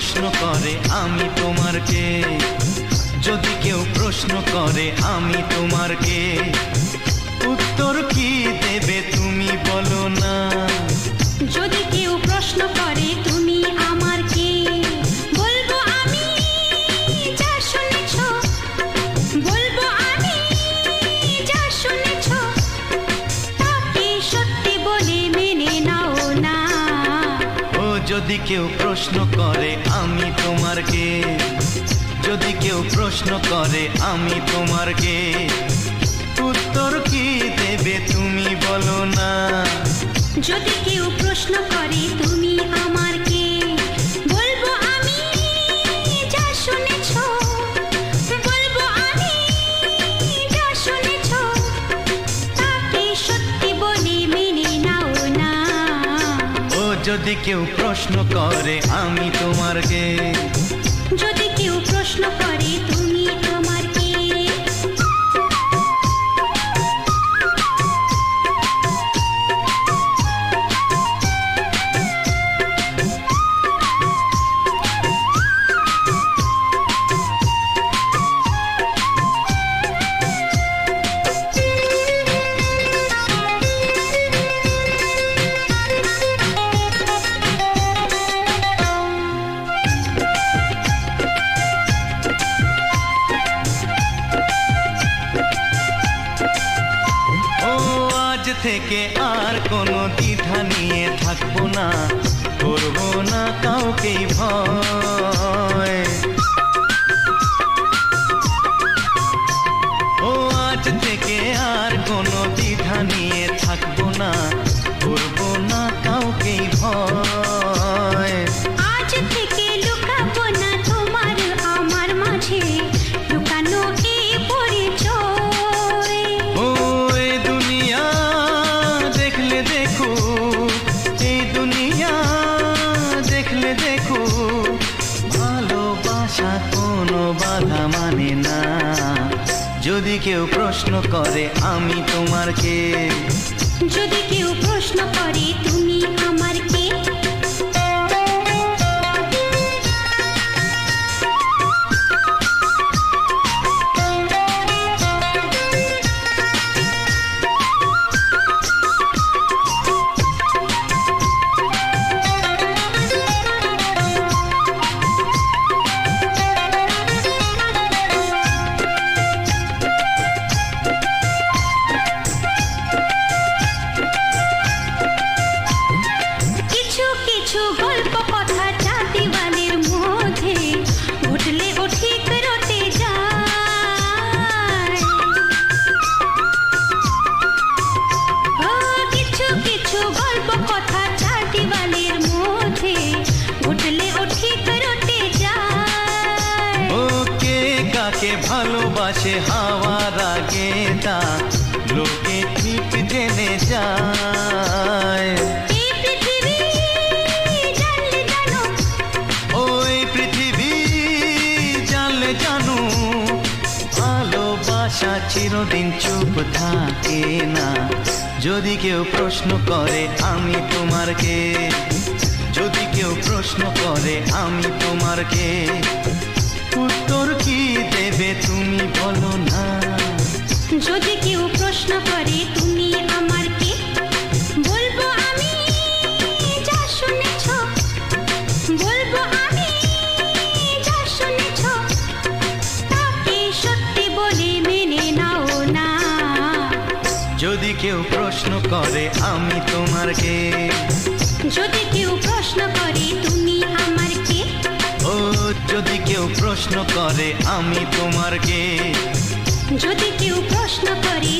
প্রশ্ন করে আমি তোমার কে, যদি কেউ প্রশ্ন করে আমি তোমার কে, উত্তর কি দেবে তুমি বলো না। যদি কেউ প্রশ্ন করে তুমি আমার কে, বলবো আমি যা শুনেছ, বলবো আমি যা শুনেছ, তাকে সত্যি বলে মেনে নাও না। ও যদি কেউ প্রশ্ন করে আমি তোমার কে, যদি কেউ প্রশ্ন করে আমি তোমার কে, উত্তর কি দেবে তুমি বলো না। যদি কেউ প্রশ্ন করে তুমি আমার কে, বলবো আমি যা শুনেছ, বলবো আমি যা শুনেছ, তাকে সত্যি বলে মেনে নাও না। ও যদি কেউ প্রশ্ন করে আমি তোমার কে, যদি কেউ প্রশ্ন করে তুমি আমার কে। থেকে আর কোনো দ্বিধা নিয়ে থাকবো না, করবো না কাউকেই ভয়। ও আজ থেকে আর কোনো দ্বিধা নিয়ে থাকবো না, করবো না কাউকেই ভয়। আজ থেকে লুকাবো না তোমার আমার মাঝে লুকানো এই পরিচয়। ও এই দুনিয়া দেখলে দেখো, এই দুনিয়া দেখলে দেখো, ভালোবাসা কোনো বাধা মানে না। যদি কেউ প্রশ্ন করে আমি তোমার কে, যদি কেউ প্রশ্ন করে তুমি আমার কে। কিছু গল্প কথা চাঁদিওয়ালের মধ্যে ঘটলে ও ঠিক রটে যায়। ও কিছু কিছু গল্প কথা চাঁদিওয়ালের মধ্যে ঘটলে ও ঠিক রটে যায়। ও কে কাকে ভালোবাসে হাওয়ার আগে তা লোকে ঠিক জেনে যায়। ভালোবাসা চিরদিন চুপ থাকে না। যদি কেউ প্রশ্ন করে আমি তোমার কে, যদি কেউ প্রশ্ন করে আমি তোমার কে, উত্তর কি দেবে তুমি বলো না। যদি কেউ প্রশ্ন করে তুমি আমার কে, বলবো আমি যা শুনেছ, বলবো আমি যা শুনেছ, তাকে সত্যি বলে মেনে নাও না। যদি কেউ প্রশ্ন করে আমি তোমার কে, যদি কেউ প্রশ্ন করে তুমি আমার কে। ও যদি কেউ প্রশ্ন করে আমি তোমার কে, যদি কেউ প্রশ্ন করে